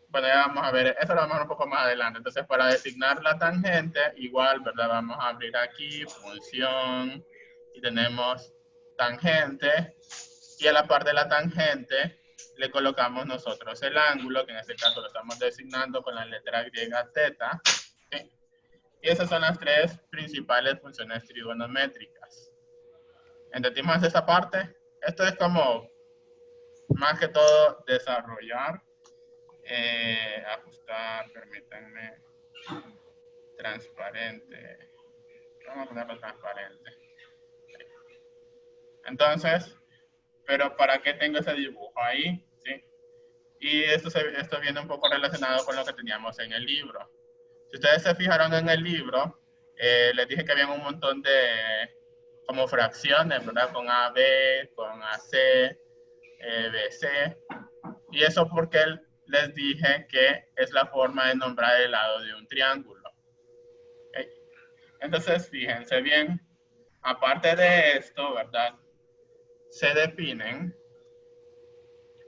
bueno, ya vamos a ver, eso lo vamos a ver un poco más adelante. Entonces, para designar la tangente, igual, ¿verdad? Vamos a abrir aquí, función, y tenemos tangente, y a la par de la tangente le colocamos nosotros el ángulo, que en este caso lo estamos designando con la letra griega teta. ¿Sí? Y esas son las tres principales funciones trigonométricas. ¿Entendimos esa parte? Esto es como, más que todo, desarrollar. Ajustar, permítanme, transparente. Vamos a ponerlo transparente. Entonces, pero ¿para qué tengo ese dibujo ahí? ¿Sí? Y esto viene un poco relacionado con lo que teníamos en el libro. Si ustedes se fijaron en el libro, les dije que había un montón de como fracciones, ¿verdad? Con AB, con AC, BC. Y eso porque les dije que es la forma de nombrar el lado de un triángulo. ¿Okay? Entonces, fíjense bien, aparte de esto, ¿verdad? Se definen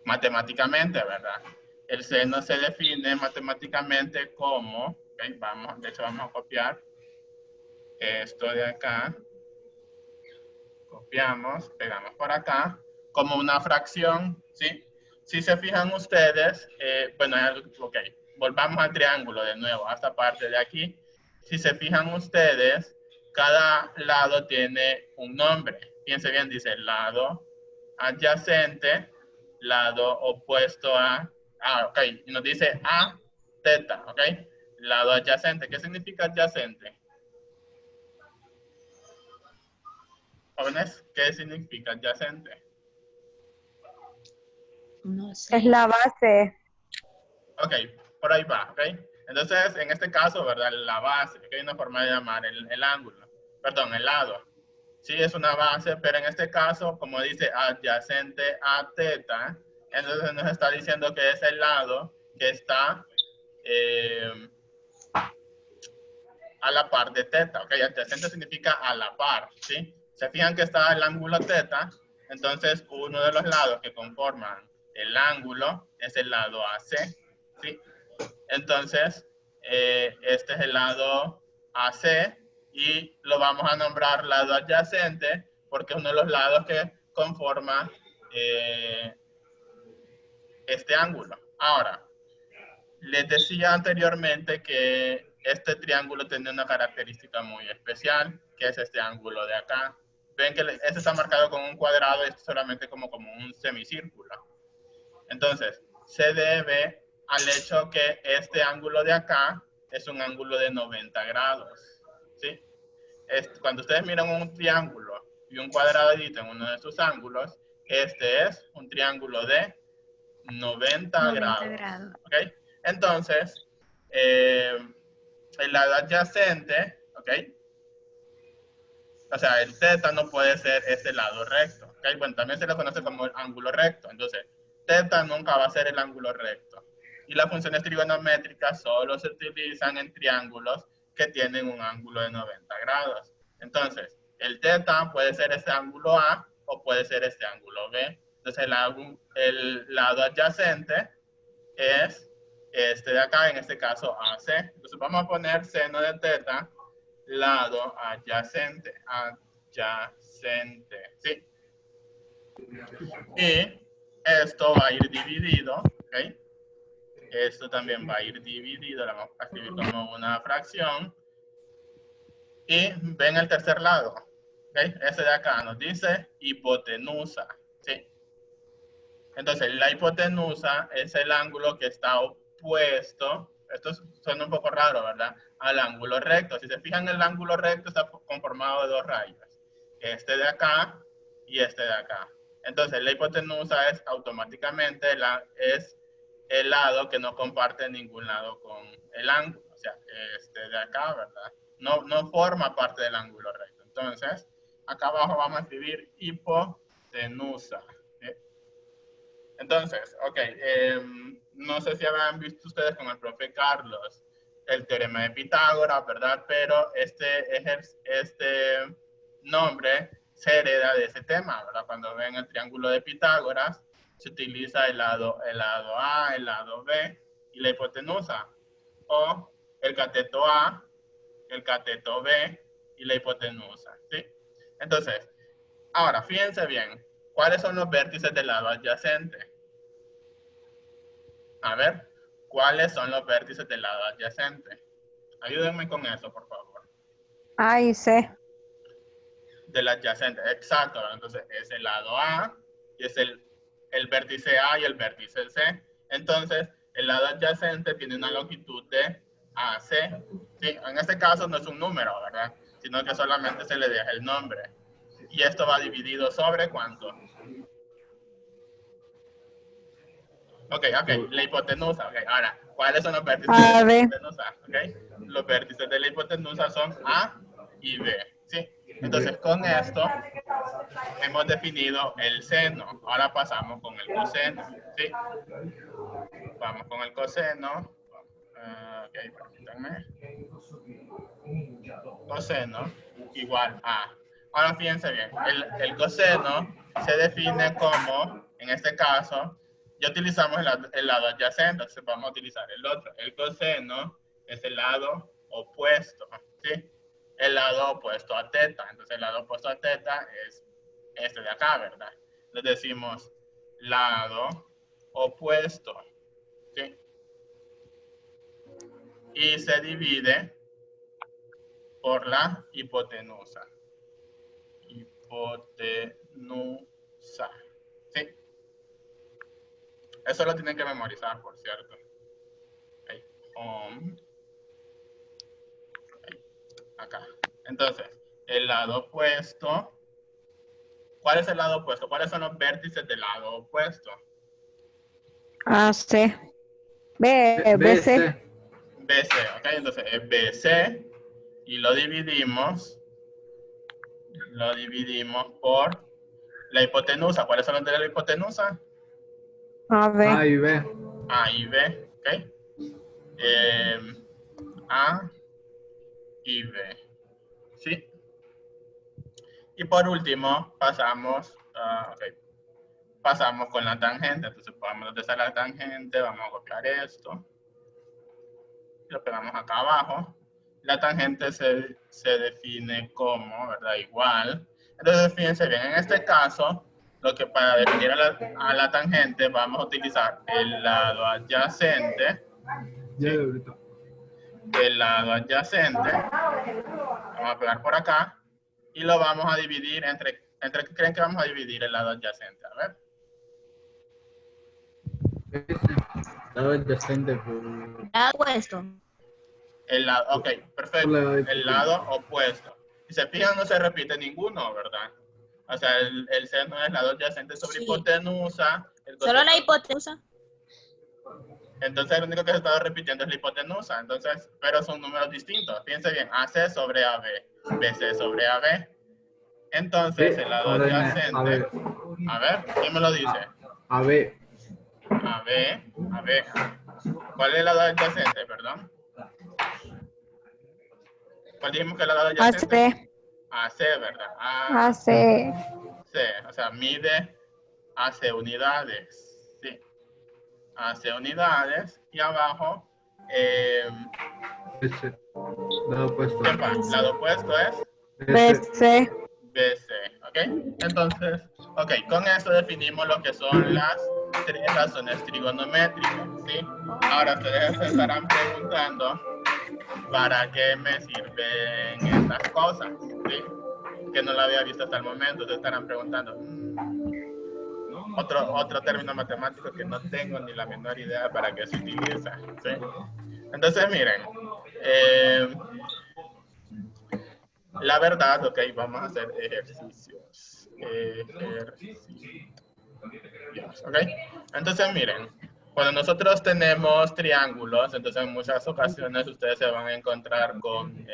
matemáticamente, ¿verdad? El seno se define matemáticamente como, ¿okay? De hecho vamos a copiar esto de acá, copiamos, pegamos por acá, como una fracción, ¿sí? Si se fijan ustedes, bueno, ok, volvamos al triángulo de nuevo, a esta parte de aquí. Si se fijan ustedes, cada lado tiene un nombre. Fíjense bien, dice lado adyacente, lado opuesto a, ok, y nos dice a teta, ok, lado adyacente. ¿Qué significa adyacente? Jóvenes, ¿qué significa adyacente? No sé. Es la base. Ok, por ahí va, ok. Entonces, en este caso, ¿verdad? La base, que hay una forma de llamar el ángulo, perdón, el lado. Sí, es una base, pero en este caso, como dice adyacente a teta, entonces nos está diciendo que es el lado que está a la par de teta, ok. Adyacente significa a la par, ¿sí? Se fijan que está el ángulo teta, entonces uno de los lados que conforman el ángulo es el lado AC, ¿sí? Entonces, este es el lado AC y lo vamos a nombrar lado adyacente porque es uno de los lados que conforma este ángulo. Ahora, les decía anteriormente que este triángulo tiene una característica muy especial, que es este ángulo de acá. Ven que este está marcado con un cuadrado y este solamente como un semicírculo. Entonces, se debe al hecho que este ángulo de acá es un ángulo de 90 grados. ¿Sí? Cuando ustedes miran un triángulo y un cuadradito en uno de sus ángulos, este es un triángulo de 90 grados. ¿Ok? Entonces, el lado adyacente, ¿ok? O sea, el teta no puede ser este lado recto. ¿Okay? Bueno, también se le conoce como el ángulo recto. Entonces, teta nunca va a ser el ángulo recto. Y las funciones trigonométricas solo se utilizan en triángulos que tienen un ángulo de 90 grados. Entonces, el teta puede ser este ángulo A o puede ser este ángulo B. Entonces, el lado adyacente es este de acá, en este caso AC. Entonces, vamos a poner seno de teta lado adyacente, ¿sí? Y esto va a ir dividido, ¿ok? Esto también va a ir dividido, lo vamos a escribir como una fracción. Y ven el tercer lado, ¿ok? Ese de acá nos dice hipotenusa, ¿sí? Entonces, la hipotenusa es el ángulo que está opuesto, esto suena un poco raro, ¿verdad? Al ángulo recto. Si se fijan, el ángulo recto está conformado de dos rayas. Este de acá y este de acá. Entonces, la hipotenusa es automáticamente es el lado que no comparte ningún lado con el ángulo. O sea, este de acá, ¿verdad? No forma parte del ángulo recto. Entonces, acá abajo vamos a escribir hipotenusa. ¿Sí? Entonces, ok, no sé si habrán visto ustedes con el profe Carlos el teorema de Pitágoras, ¿verdad? Pero este nombre se hereda de ese tema, ¿verdad? Cuando ven el triángulo de Pitágoras, se utiliza el lado A, el lado B y la hipotenusa. O el cateto A, el cateto B y la hipotenusa, ¿sí? Entonces, ahora, fíjense bien, ¿cuáles son los vértices del lado adyacente? A ver, ¿cuáles son los vértices del lado adyacente? Ayúdenme con eso, por favor. A y C. Del adyacente, exacto. Entonces, es el lado A, y es el vértice A y el vértice C. Entonces, el lado adyacente tiene una longitud de AC. ¿Sí? En este caso no es un número, ¿verdad? Sino que solamente se le deja el nombre. Y esto va dividido sobre ¿cuánto? Ok, la hipotenusa. Ok, ahora, ¿cuáles son los vértices de la hipotenusa? Ok, los vértices de la hipotenusa son A y B. ¿Sí? Entonces, con esto hemos definido el seno. Ahora pasamos con el coseno. ¿Sí? Vamos con el coseno. Ok, permítanme. Coseno igual a. Ahora fíjense bien, el coseno se define como, en este caso, ya utilizamos el lado adyacente, entonces vamos a utilizar el otro. El coseno es el lado opuesto, ¿sí? El lado opuesto a teta. Entonces el lado opuesto a teta es este de acá, ¿verdad? Le decimos lado opuesto, ¿sí? Y se divide por la hipotenusa. Hipotenusa. ¿Sí? Eso lo tienen que memorizar, por cierto. Okay. Okay. Acá. Entonces, el lado opuesto. ¿Cuál es el lado opuesto? ¿Cuáles son los vértices del lado opuesto? AC. BC. BC, ok. Entonces es BC y lo dividimos por la hipotenusa. ¿Cuáles son los de la hipotenusa? AB. A y B. A y B, ok. A y B, ¿sí? Y por último, pasamos con la tangente. Entonces, podemos utilizar la tangente, vamos a copiar esto. Lo pegamos acá abajo. La tangente se define como, ¿verdad? Igual. Entonces, fíjense bien, en este caso, lo que para definir a la tangente vamos a utilizar el lado adyacente. ¿Sí? El lado adyacente. Vamos a pegar por acá. Y lo vamos a dividir ¿entre qué creen que vamos a dividir el lado adyacente? A ver. Lado adyacente por... Lado opuesto. El lado, ok, perfecto. El lado opuesto. Si se fijan, no se repite ninguno, ¿verdad? O sea, el seno es el lado adyacente sobre hipotenusa. Solo la hipotenusa. Entonces, lo único que se está repitiendo es la hipotenusa. Entonces, pero son números distintos. Fíjense bien, AC sobre AB, BC sobre AB. Entonces, el lado adyacente. A ver, ¿quién me lo dice? AB. AB. ¿Cuál es el lado adyacente, perdón? ¿Cuál dijimos que es el lado adyacente? AC, ¿verdad? AC. C, o sea, mide AC unidades. Sí. AC unidades. Y abajo, BC. Lado opuesto. Lado opuesto es BC. BC, ¿ok? Entonces, ok, con esto definimos lo que son las razones trigonométricas, ¿sí? Ahora ustedes se estarán preguntando, ¿para qué me sirven estas cosas? ¿Sí? Que no lo había visto hasta el momento, se estarán preguntando. Otro término matemático que no tengo ni la menor idea para qué se utiliza, ¿sí? Entonces, miren, la verdad, ok, vamos a hacer ejercicios. Ok, entonces miren, cuando nosotros tenemos triángulos, entonces en muchas ocasiones ustedes se van a encontrar con,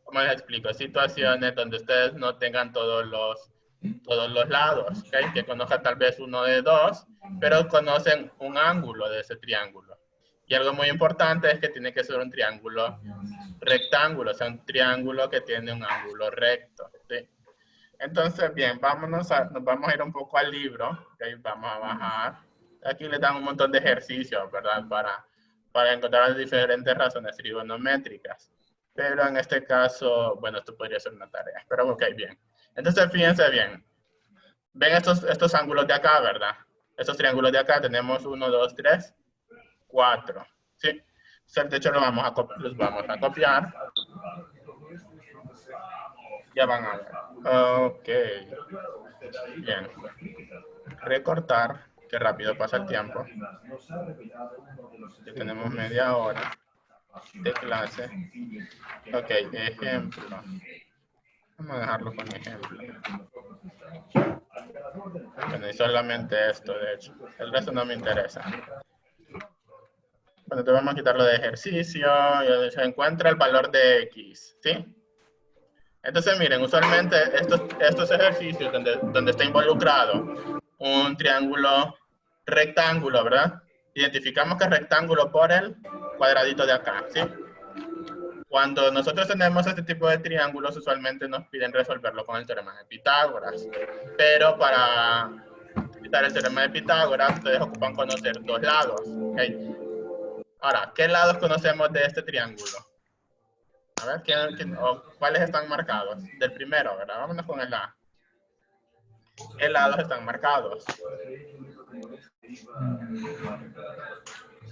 ¿cómo les explico? Situaciones donde ustedes no tengan todos los lados, ¿okay? Que conozcan tal vez uno de dos, pero conocen un ángulo de ese triángulo. Y algo muy importante es que tiene que ser un triángulo rectángulo, o sea, un triángulo que tiene un ángulo recto, ¿sí? Entonces, bien, nos vamos a ir un poco al libro. Okay, vamos a bajar. Aquí le dan un montón de ejercicios, ¿verdad? Para encontrar las diferentes razones trigonométricas. Pero en este caso, bueno, esto podría ser una tarea. Pero ok, bien. Entonces, fíjense bien. Ven estos ángulos de acá, ¿verdad? Estos triángulos de acá tenemos 1, 2, 3, 4. ¿Sí? Entonces, de hecho, los vamos a copiar. Ya van a ver. Ok. Bien. Recortar. Qué rápido pasa el tiempo. Ya tenemos media hora de clase. Ok, ejemplo. Vamos a dejarlo con ejemplo. Bueno, y solamente esto, de hecho. El resto no me interesa. Bueno, te vamos a quitarlo de ejercicio. Y se encuentra el valor de X. ¿Sí? Entonces, miren, usualmente estos ejercicios donde está involucrado un triángulo rectángulo, ¿verdad? Identificamos que es rectángulo por el cuadradito de acá, ¿sí? Cuando nosotros tenemos este tipo de triángulos, usualmente nos piden resolverlo con el teorema de Pitágoras. Pero para quitar el teorema de Pitágoras, ustedes ocupan conocer dos lados, ¿okay? Ahora, ¿qué lados conocemos de este triángulo? A ver, ¿cuáles están marcados? Del primero, ¿verdad? Vámonos con el A. ¿Qué lados están marcados?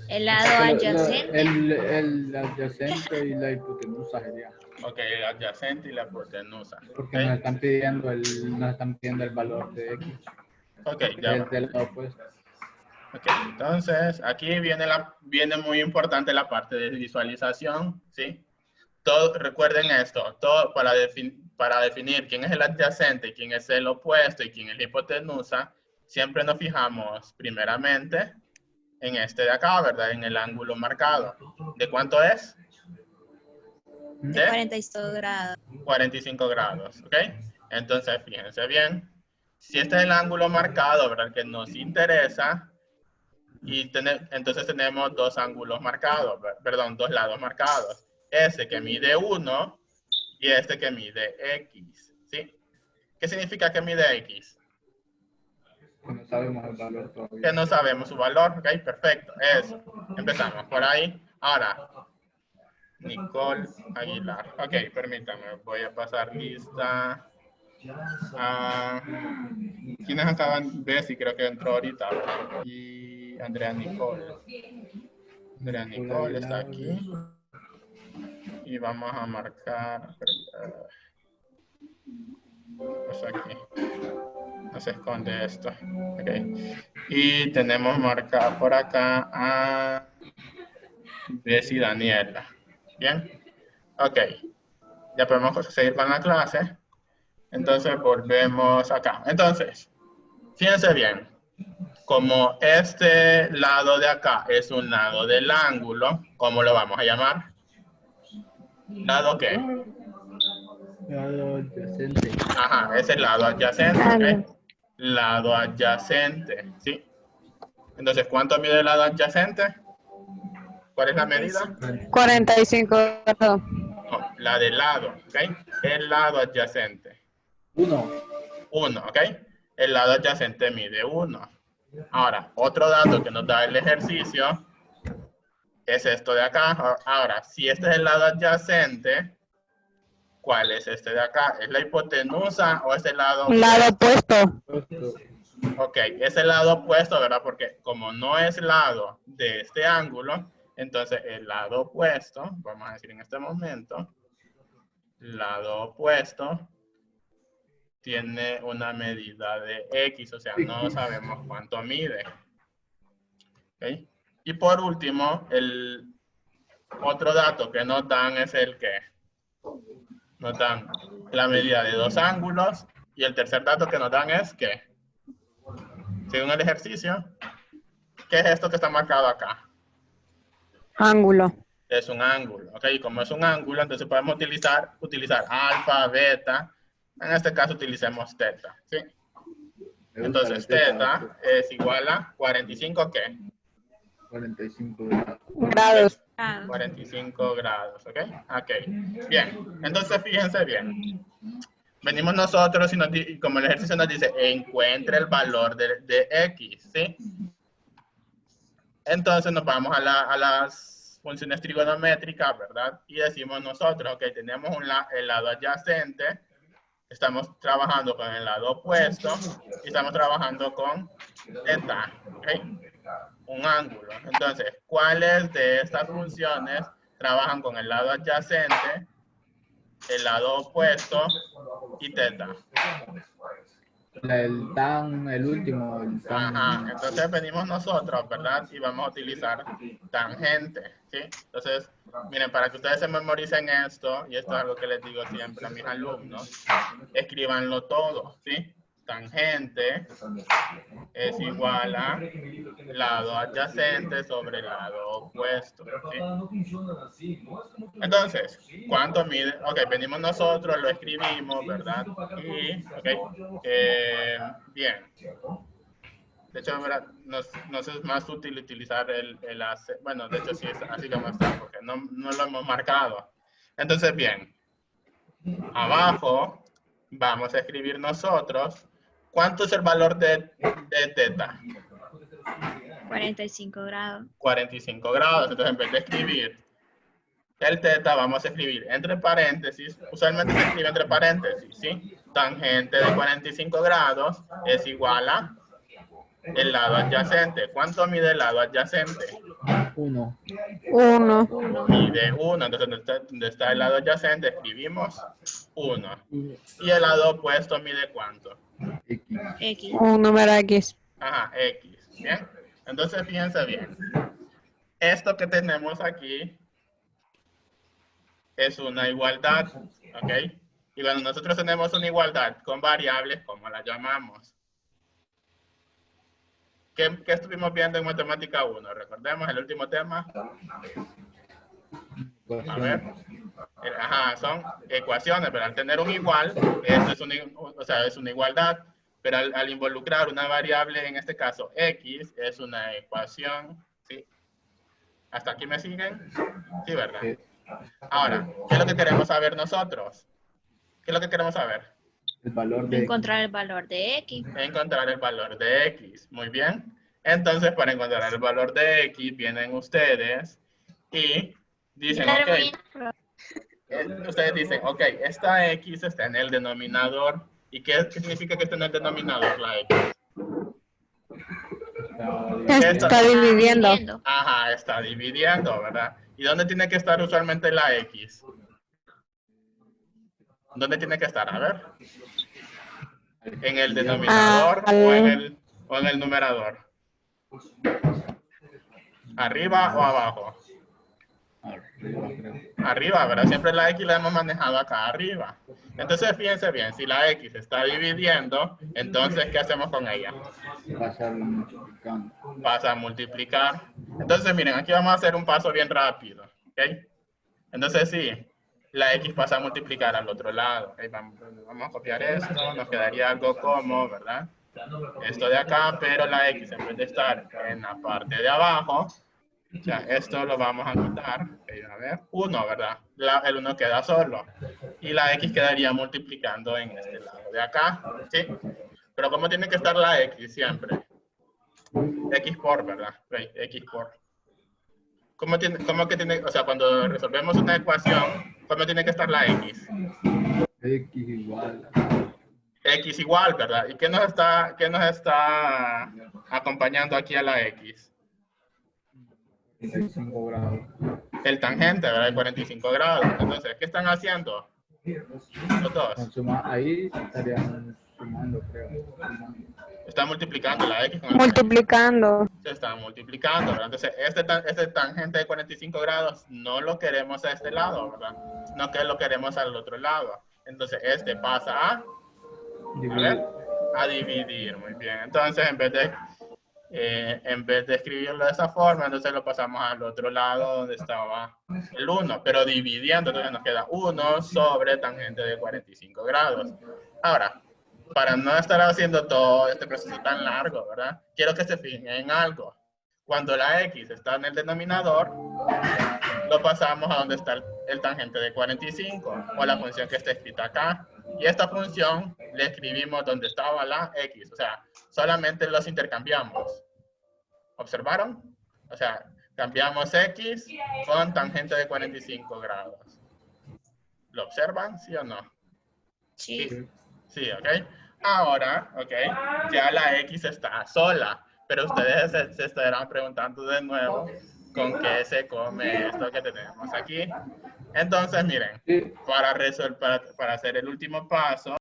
El lado adyacente. El adyacente y la hipotenusa sería. Ok, el adyacente y la hipotenusa. Porque Okay. nos están pidiendo el valor de X. Ok, ya va. Es del lado opuesto. Ok, entonces aquí viene muy importante la parte de visualización, ¿sí? Recuerden esto, para definir quién es el adyacente, quién es el opuesto y quién es la hipotenusa, siempre nos fijamos primeramente en este de acá, ¿verdad? En el ángulo marcado. ¿De cuánto es? De 45 grados. 45 grados, ¿ok? Entonces, fíjense bien. Si este es el ángulo marcado, ¿verdad? Que nos interesa, y entonces tenemos dos ángulos marcados, perdón, dos lados marcados. Este que mide 1 y este que mide X, ¿sí? ¿Qué significa que mide X? Que no sabemos el valor todavía. Que no sabemos su valor, ¿ok? Perfecto, eso. Empezamos por ahí. Ahora, Nicole Aguilar. Ok, permítame, voy a pasar lista. ¿Quiénes acaban? Bessie creo que entró ahorita, ¿verdad? Y Andrea Nicole. Andrea Nicole está aquí. Y vamos a marcar. Pues aquí. No se esconde esto. Okay. Y tenemos marcada por acá a Bessie Daniela. Bien. Ok. Ya podemos seguir con la clase. Entonces volvemos acá. Entonces, fíjense bien. Como este lado de acá es un lado del ángulo, ¿cómo lo vamos a llamar? ¿Lado qué? Lado adyacente. Ajá, es el lado adyacente, ¿ok? Lado adyacente, ¿sí? Entonces, ¿cuánto mide el lado adyacente? ¿Cuál es la medida? 45 grados. No, la del lado, ¿ok? El lado adyacente. 1. 1, ¿ok? El lado adyacente mide 1. Ahora, otro dato que nos da el ejercicio es esto de acá. Ahora, si este es el lado adyacente, ¿cuál es este de acá? ¿Es la hipotenusa o es el lado Lado opuesto. Ok, es el lado opuesto, ¿verdad? Porque como no es lado de este ángulo, entonces el lado opuesto, vamos a decir en este momento, lado opuesto tiene una medida de X, o sea, no sabemos cuánto mide. ¿Okay? Y por último, el otro dato que nos dan es el que nos dan la medida de dos ángulos y el tercer dato que nos dan es que, según el ejercicio, ¿qué es esto que está marcado acá? Ángulo. Es un ángulo, ¿ok? Y como es un ángulo, entonces podemos utilizar alfa, beta. En este caso utilicemos teta, ¿sí? Entonces, teta es igual a 45, ¿qué? 45 grados. Grados. 45 grados, ¿ok? Ok, bien. Entonces, fíjense bien. venimos nosotros y como el ejercicio nos dice, encuentre el valor de X, ¿sí? Entonces nos vamos a las funciones trigonométricas, ¿verdad? Y decimos nosotros, ok, tenemos el lado adyacente, estamos trabajando con el lado opuesto y estamos trabajando con θ, ¿ok? Un ángulo. Entonces, ¿cuáles de estas funciones trabajan con el lado adyacente, el lado opuesto y θ? El último, el tan. Ajá, entonces venimos nosotros, ¿verdad? Y vamos a utilizar tangente, ¿sí? Entonces, miren, para que ustedes se memoricen esto, y esto es algo que les digo siempre a mis alumnos, escríbanlo todo, ¿sí? Tangente es igual a lado adyacente sobre lado opuesto, ¿sí? Entonces, ¿cuánto mide? Ok, venimos nosotros, lo escribimos, ¿verdad? Y, ok, bien. De hecho, ¿verdad? Nos es más útil utilizar el AC. Bueno, de hecho sí es así como está, porque no lo hemos marcado. Entonces, bien. Abajo vamos a escribir nosotros. ¿Cuánto es el valor de θ? 45 grados. 45 grados. Entonces, en vez de escribir el θ, vamos a escribir entre paréntesis. Usualmente se escribe entre paréntesis, ¿sí? Tangente de 45 grados es igual a el lado adyacente. ¿Cuánto mide el lado adyacente? 1. 1. Mide 1. Entonces, donde está el lado adyacente, escribimos 1. ¿Y el lado opuesto mide cuánto? X. Un número X. Ajá, X. ¿Bien? Entonces, fíjense bien. Esto que tenemos aquí es una igualdad. ¿Ok? Y cuando nosotros tenemos una igualdad con variables, ¿cómo la llamamos? ¿Qué estuvimos viendo en Matemática 1? Recordemos el último tema. A ver. Ajá, son ecuaciones, pero al tener un igual, esto es una igualdad. Pero al involucrar una variable, en este caso X, es una ecuación. ¿Sí? ¿Hasta aquí me siguen? Sí, ¿verdad? Ahora, ¿qué es lo que queremos saber nosotros? ¿Qué es lo que queremos saber? El valor de Encontrar el valor de X. Encontrar el valor de X. Muy bien. Entonces, para encontrar el valor de X, vienen ustedes y dicen, ok. Ustedes dicen, ok, esta X está en el denominador. ¿Y qué significa que está en el denominador la X? Está dividiendo. Ajá, está dividiendo, ¿verdad? ¿Y dónde tiene que estar usualmente la X? ¿Dónde tiene que estar? A ver. ¿En el denominador o en el numerador? ¿Arriba o abajo? Arriba, ¿verdad? Siempre la X la hemos manejado acá arriba. Entonces, fíjense bien, si la X está dividiendo, entonces, ¿qué hacemos con ella? Pasa a multiplicar. Entonces, miren, aquí vamos a hacer un paso bien rápido, ¿ok? Entonces, sí, la X pasa a multiplicar al otro lado. Okay, vamos a copiar esto, nos quedaría algo como, ¿verdad? Esto de acá, pero la X en vez de estar en la parte de abajo, o sea, esto lo vamos a quitar. Okay, a ver, 1, ¿verdad? El 1 queda solo. Y la X quedaría multiplicando en este lado de acá, ¿sí? Pero ¿cómo tiene que estar la X siempre? X por, ¿verdad? Okay, X por. ¿Cómo que tiene, o sea, cuando resolvemos una ecuación, cómo tiene que estar la X? X igual. X igual, ¿verdad? ¿Y qué nos está acompañando aquí a la X? 45 grados. El tangente, ¿verdad? De 45 grados. Entonces, ¿qué están haciendo? Los dos. Ahí estarían sumando, creo. Están multiplicando la X con el Multiplicando. Se están multiplicando, ¿verdad? Entonces, este tangente de 45 grados no lo queremos a este lado, ¿verdad? No que lo queremos al otro lado. Entonces, este pasa a dividir. Muy bien. Entonces, en vez de escribirlo de esa forma, entonces lo pasamos al otro lado donde estaba el 1, pero dividiendo, entonces nos queda 1 sobre tangente de 45 grados. Ahora, para no estar haciendo todo este proceso tan largo, ¿verdad? Quiero que se fijen en algo. Cuando la X está en el denominador, lo pasamos a donde está el tangente de 45, o la función que está escrita acá. Y esta función le escribimos donde estaba la X. O sea, solamente los intercambiamos. ¿Observaron? O sea, cambiamos X con tangente de 45 grados. ¿Lo observan? ¿Sí o no? Sí. Sí, ok. Ahora, ok, ya la X está sola. Pero ustedes se estarán preguntando de nuevo con qué se come esto que tenemos aquí. Entonces, miren, para hacer el último paso,